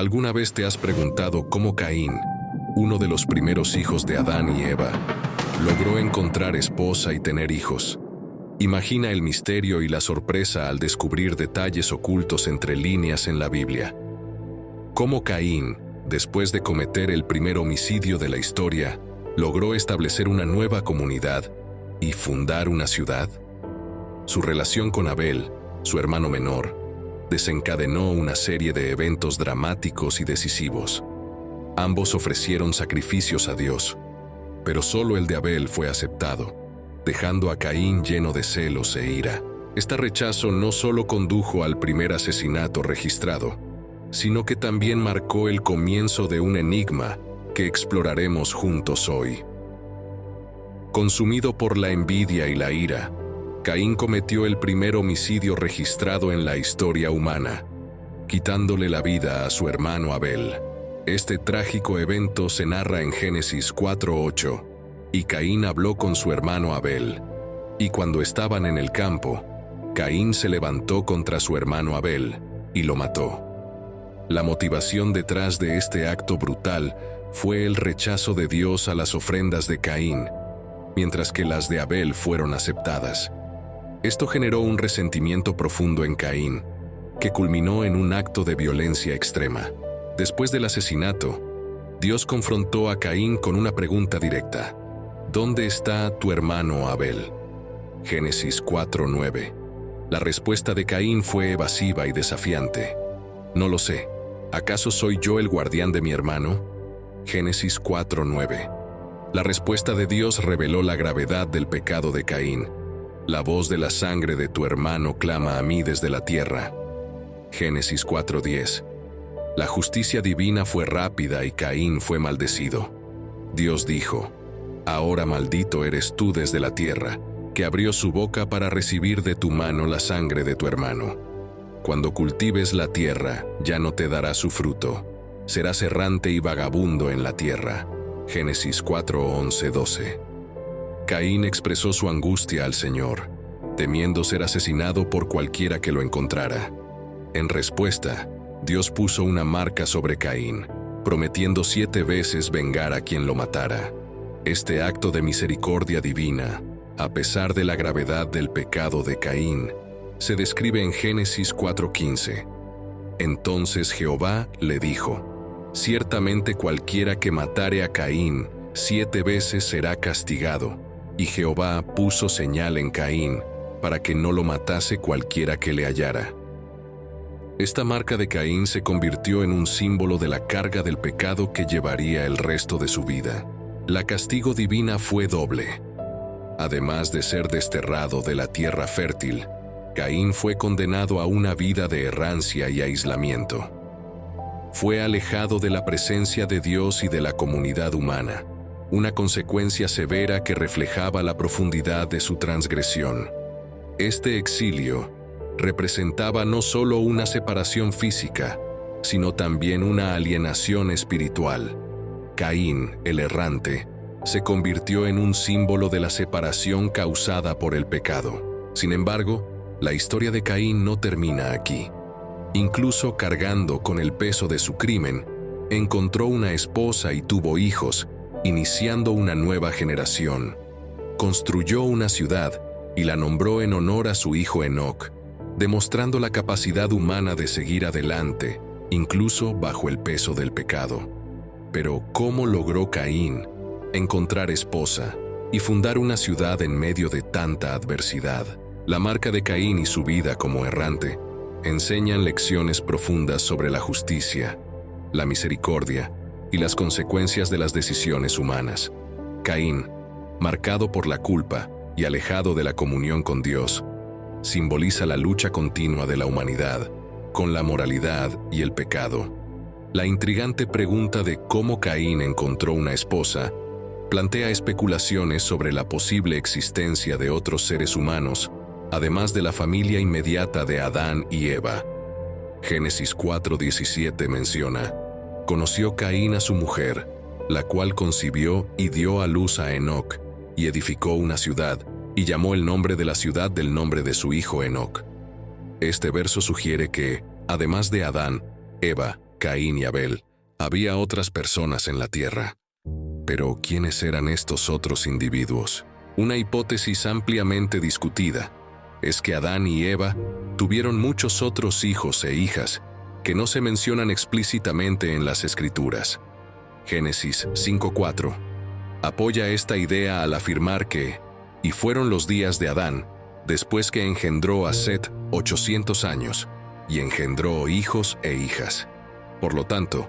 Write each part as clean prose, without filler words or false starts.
¿Alguna vez te has preguntado cómo Caín, uno de los primeros hijos de Adán y Eva, logró encontrar esposa y tener hijos? Imagina el misterio y la sorpresa al descubrir detalles ocultos entre líneas en la Biblia. ¿Cómo Caín, después de cometer el primer homicidio de la historia, logró establecer una nueva comunidad y fundar una ciudad? Su relación con Abel, su hermano menor, desencadenó una serie de eventos dramáticos y decisivos. Ambos ofrecieron sacrificios a Dios, pero solo el de Abel fue aceptado, dejando a Caín lleno de celos e ira. Este rechazo no solo condujo al primer asesinato registrado, sino que también marcó el comienzo de un enigma que exploraremos juntos hoy. Consumido por la envidia y la ira, Caín cometió el primer homicidio registrado en la historia humana, quitándole la vida a su hermano Abel. Este trágico evento se narra en Génesis 4:8, y Caín habló con su hermano Abel, y cuando estaban en el campo, Caín se levantó contra su hermano Abel y lo mató. La motivación detrás de este acto brutal fue el rechazo de Dios a las ofrendas de Caín, mientras que las de Abel fueron aceptadas. Esto generó un resentimiento profundo en Caín, que culminó en un acto de violencia extrema. Después del asesinato, Dios confrontó a Caín con una pregunta directa: ¿dónde está tu hermano Abel? Génesis 4:9. La respuesta de Caín fue evasiva y desafiante. No lo sé. ¿Acaso soy yo el guardián de mi hermano? Génesis 4:9. La respuesta de Dios reveló la gravedad del pecado de Caín. La voz de la sangre de tu hermano clama a mí desde la tierra. Génesis 4:10. La justicia divina fue rápida y Caín fue maldecido. Dios dijo: ahora maldito eres tú desde la tierra, que abrió su boca para recibir de tu mano la sangre de tu hermano. Cuando cultives la tierra, ya no te dará su fruto. Serás errante y vagabundo en la tierra. Génesis 4:11-12. Caín expresó su angustia al Señor, temiendo ser asesinado por cualquiera que lo encontrara. En respuesta, Dios puso una marca sobre Caín, prometiendo 7 veces vengar a quien lo matara. Este acto de misericordia divina, a pesar de la gravedad del pecado de Caín, se describe en Génesis 4:15. Entonces Jehová le dijo: ciertamente cualquiera que matare a Caín 7 veces será castigado. Y Jehová puso señal en Caín, para que no lo matase cualquiera que le hallara. Esta marca de Caín se convirtió en un símbolo de la carga del pecado que llevaría el resto de su vida. La castigo divina fue doble. Además de ser desterrado de la tierra fértil, Caín fue condenado a una vida de errancia y aislamiento. Fue alejado de la presencia de Dios y de la comunidad humana, una consecuencia severa que reflejaba la profundidad de su transgresión. Este exilio representaba no solo una separación física, sino también una alienación espiritual. Caín, el errante, se convirtió en un símbolo de la separación causada por el pecado. Sin embargo, la historia de Caín no termina aquí. Incluso cargando con el peso de su crimen, encontró una esposa y tuvo hijos, iniciando una nueva generación. Construyó una ciudad y la nombró en honor a su hijo Enoc, demostrando la capacidad humana de seguir adelante, incluso bajo el peso del pecado. Pero ¿cómo logró Caín encontrar esposa y fundar una ciudad en medio de tanta adversidad? La marca de Caín y su vida como errante enseñan lecciones profundas sobre la justicia, la misericordia y las consecuencias de las decisiones humanas. Caín, marcado por la culpa y alejado de la comunión con Dios, simboliza la lucha continua de la humanidad con la moralidad y el pecado. La intrigante pregunta de cómo Caín encontró una esposa plantea especulaciones sobre la posible existencia de otros seres humanos, además de la familia inmediata de Adán y Eva. Génesis 4:17 menciona: conoció Caín a su mujer, la cual concibió y dio a luz a Enoc, y edificó una ciudad, y llamó el nombre de la ciudad del nombre de su hijo Enoc. Este verso sugiere que, además de Adán, Eva, Caín y Abel, había otras personas en la tierra. Pero, ¿quiénes eran estos otros individuos? Una hipótesis ampliamente discutida es que Adán y Eva tuvieron muchos otros hijos e hijas que no se mencionan explícitamente en las Escrituras. Génesis 5:4 apoya esta idea al afirmar que, y fueron los días de Adán, después que engendró a Set 800 años, y engendró hijos e hijas. Por lo tanto,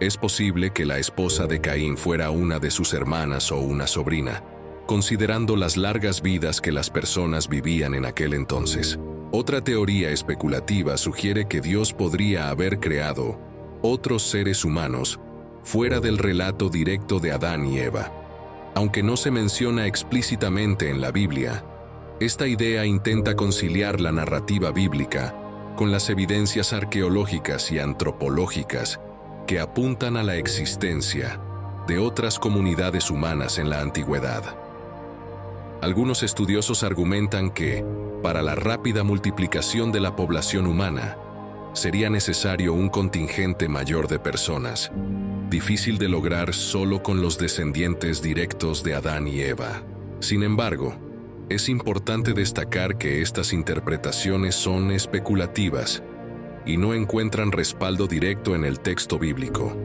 es posible que la esposa de Caín fuera una de sus hermanas o una sobrina, considerando las largas vidas que las personas vivían en aquel entonces. Otra teoría especulativa sugiere que Dios podría haber creado otros seres humanos fuera del relato directo de Adán y Eva. Aunque no se menciona explícitamente en la Biblia, esta idea intenta conciliar la narrativa bíblica con las evidencias arqueológicas y antropológicas que apuntan a la existencia de otras comunidades humanas en la antigüedad. Algunos estudiosos argumentan que, para la rápida multiplicación de la población humana, sería necesario un contingente mayor de personas, difícil de lograr solo con los descendientes directos de Adán y Eva. Sin embargo, es importante destacar que estas interpretaciones son especulativas y no encuentran respaldo directo en el texto bíblico.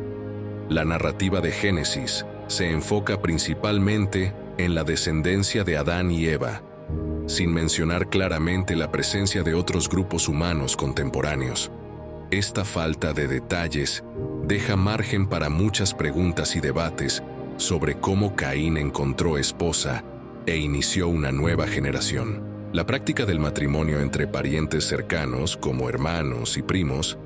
La narrativa de Génesis se enfoca principalmente en la descendencia de Adán y Eva, sin mencionar claramente la presencia de otros grupos humanos contemporáneos. Esta falta de detalles deja margen para muchas preguntas y debates sobre cómo Caín encontró esposa e inició una nueva generación. La práctica del matrimonio entre parientes cercanos, como hermanos y primos,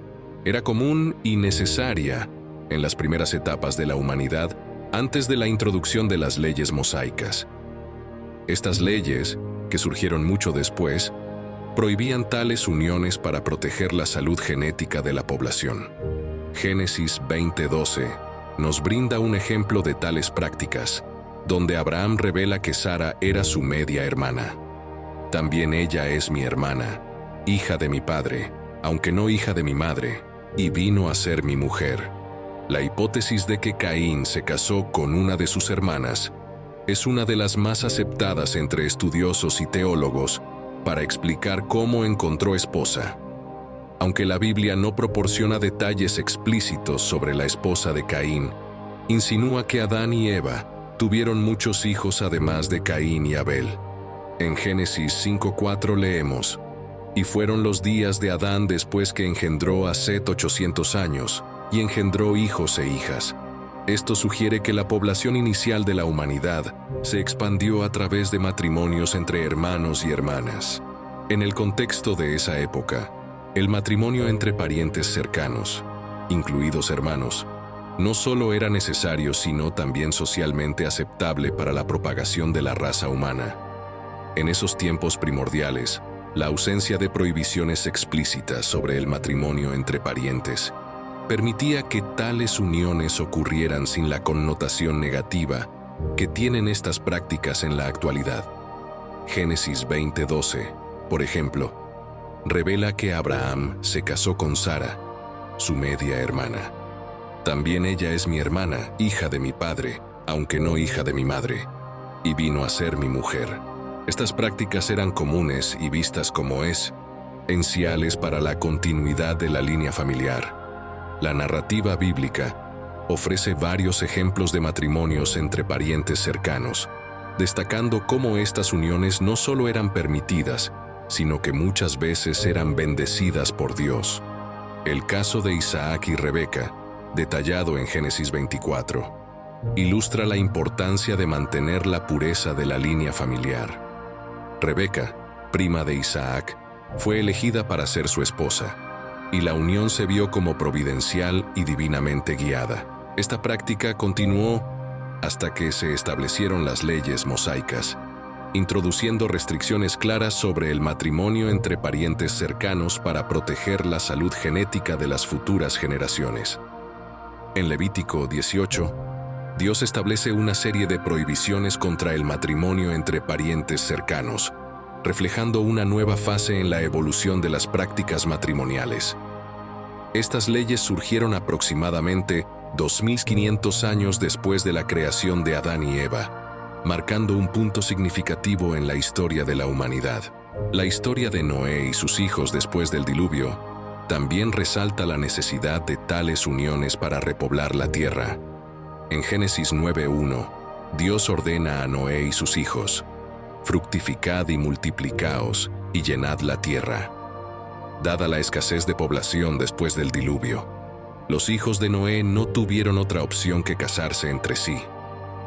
era común y necesaria en las primeras etapas de la humanidad antes de la introducción de las leyes mosaicas. Estas leyes, que surgieron mucho después, prohibían tales uniones para proteger la salud genética de la población. Génesis 20:12 nos brinda un ejemplo de tales prácticas, donde Abraham revela que Sara era su media hermana. También ella es mi hermana, hija de mi padre, aunque no hija de mi madre, y vino a ser mi mujer. La hipótesis de que Caín se casó con una de sus hermanas es una de las más aceptadas entre estudiosos y teólogos para explicar cómo encontró esposa. Aunque la Biblia no proporciona detalles explícitos sobre la esposa de Caín, insinúa que Adán y Eva tuvieron muchos hijos además de Caín y Abel. En Génesis 5:4 leemos: «Y fueron los días de Adán después que engendró a Set 800 años, y engendró hijos e hijas». Esto sugiere que la población inicial de la humanidad se expandió a través de matrimonios entre hermanos y hermanas. En el contexto de esa época, el matrimonio entre parientes cercanos, incluidos hermanos, no solo era necesario sino también socialmente aceptable para la propagación de la raza humana. En esos tiempos primordiales, la ausencia de prohibiciones explícitas sobre el matrimonio entre parientes permitía que tales uniones ocurrieran sin la connotación negativa que tienen estas prácticas en la actualidad. Génesis 20:12, por ejemplo, revela que Abraham se casó con Sara, su media hermana. También ella es mi hermana, hija de mi padre, aunque no hija de mi madre, y vino a ser mi mujer. Estas prácticas eran comunes y vistas como esenciales para la continuidad de la línea familiar. La narrativa bíblica ofrece varios ejemplos de matrimonios entre parientes cercanos, destacando cómo estas uniones no solo eran permitidas, sino que muchas veces eran bendecidas por Dios. El caso de Isaac y Rebeca, detallado en Génesis 24, ilustra la importancia de mantener la pureza de la línea familiar. Rebeca, prima de Isaac, fue elegida para ser su esposa, y la unión se vio como providencial y divinamente guiada. Esta práctica continuó hasta que se establecieron las leyes mosaicas, introduciendo restricciones claras sobre el matrimonio entre parientes cercanos para proteger la salud genética de las futuras generaciones. En Levítico 18, Dios establece una serie de prohibiciones contra el matrimonio entre parientes cercanos, reflejando una nueva fase en la evolución de las prácticas matrimoniales. Estas leyes surgieron aproximadamente 2500 años después de la creación de Adán y Eva, marcando un punto significativo en la historia de la humanidad. La historia de Noé y sus hijos después del diluvio también resalta la necesidad de tales uniones para repoblar la tierra. En Génesis 9:1, Dios ordena a Noé y sus hijos: fructificad y multiplicaos y llenad la tierra. Dada la escasez de población después del diluvio, los hijos de Noé no tuvieron otra opción que casarse entre sí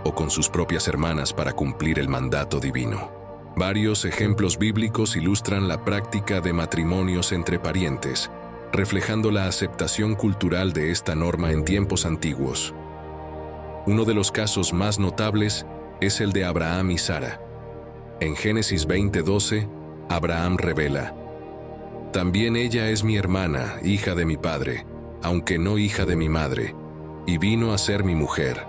o con sus propias hermanas para cumplir el mandato divino. Varios ejemplos bíblicos ilustran la práctica de matrimonios entre parientes, reflejando la aceptación cultural de esta norma en tiempos antiguos. Uno de los casos más notables es el de Abraham y Sara. En Génesis 20:12, Abraham revela: también ella es mi hermana, hija de mi padre, aunque no hija de mi madre, y vino a ser mi mujer.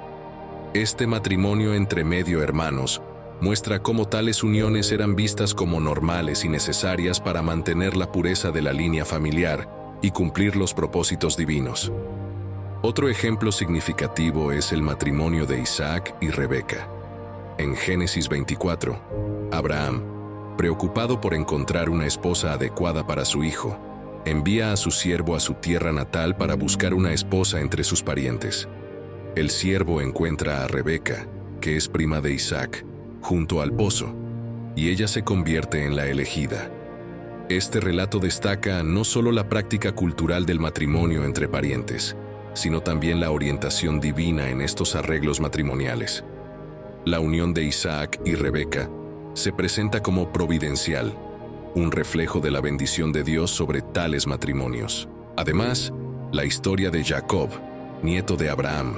Este matrimonio entre medio hermanos muestra cómo tales uniones eran vistas como normales y necesarias para mantener la pureza de la línea familiar y cumplir los propósitos divinos. Otro ejemplo significativo es el matrimonio de Isaac y Rebeca. En Génesis 24, Abraham, preocupado por encontrar una esposa adecuada para su hijo, envía a su siervo a su tierra natal para buscar una esposa entre sus parientes. El siervo encuentra a Rebeca, que es prima de Isaac, junto al pozo, y ella se convierte en la elegida. Este relato destaca no solo la práctica cultural del matrimonio entre parientes, sino también la orientación divina en estos arreglos matrimoniales. La unión de Isaac y Rebeca se presenta como providencial, un reflejo de la bendición de Dios sobre tales matrimonios. Además, la historia de Jacob, nieto de Abraham,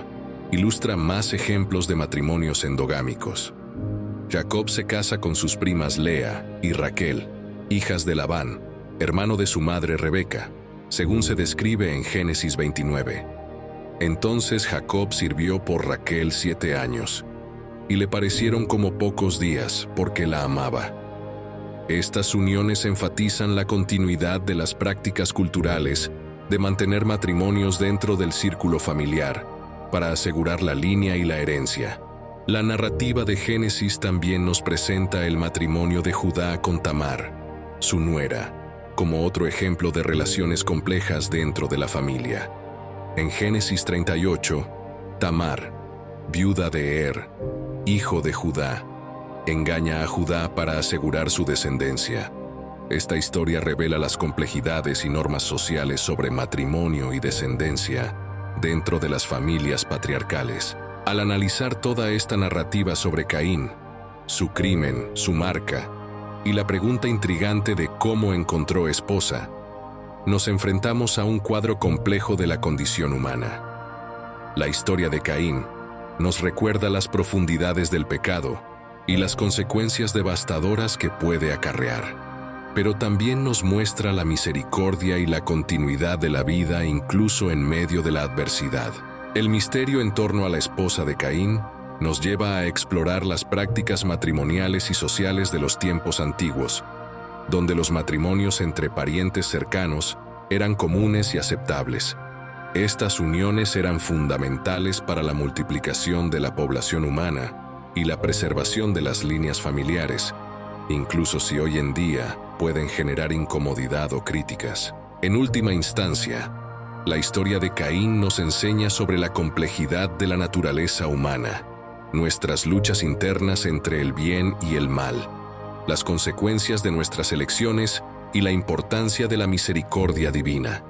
ilustra más ejemplos de matrimonios endogámicos. Jacob se casa con sus primas Lea y Raquel, hijas de Labán, hermano de su madre Rebeca, según se describe en Génesis 29. Entonces Jacob sirvió por Raquel 7 años, y le parecieron como pocos días porque la amaba. Estas uniones enfatizan la continuidad de las prácticas culturales de mantener matrimonios dentro del círculo familiar para asegurar la línea y la herencia. La narrativa de Génesis también nos presenta el matrimonio de Judá con Tamar, su nuera, como otro ejemplo de relaciones complejas dentro de la familia. En Génesis 38, Tamar, viuda de hijo de Judá, engaña a Judá para asegurar su descendencia. Esta historia revela las complejidades y normas sociales sobre matrimonio y descendencia dentro de las familias patriarcales. Al analizar toda esta narrativa sobre Caín, su crimen, su marca y la pregunta intrigante de cómo encontró esposa, nos enfrentamos a un cuadro complejo de la condición humana. La historia de Caín nos recuerda las profundidades del pecado y las consecuencias devastadoras que puede acarrear, pero también nos muestra la misericordia y la continuidad de la vida incluso en medio de la adversidad. El misterio en torno a la esposa de Caín nos lleva a explorar las prácticas matrimoniales y sociales de los tiempos antiguos, donde los matrimonios entre parientes cercanos eran comunes y aceptables. Estas uniones eran fundamentales para la multiplicación de la población humana y la preservación de las líneas familiares, incluso si hoy en día pueden generar incomodidad o críticas. En última instancia, la historia de Caín nos enseña sobre la complejidad de la naturaleza humana, nuestras luchas internas entre el bien y el mal, las consecuencias de nuestras elecciones y la importancia de la misericordia divina.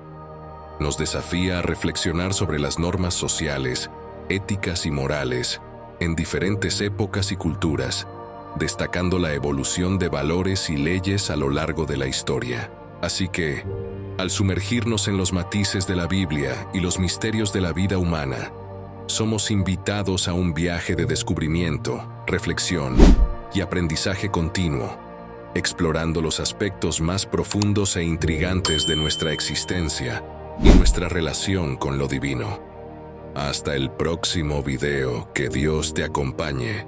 Nos desafía a reflexionar sobre las normas sociales, éticas y morales en diferentes épocas y culturas, destacando la evolución de valores y leyes a lo largo de la historia. Así que, al sumergirnos en los matices de la Biblia y los misterios de la vida humana, somos invitados a un viaje de descubrimiento, reflexión y aprendizaje continuo, explorando los aspectos más profundos e intrigantes de nuestra existencia y nuestra relación con lo divino. Hasta el próximo video, que Dios te acompañe.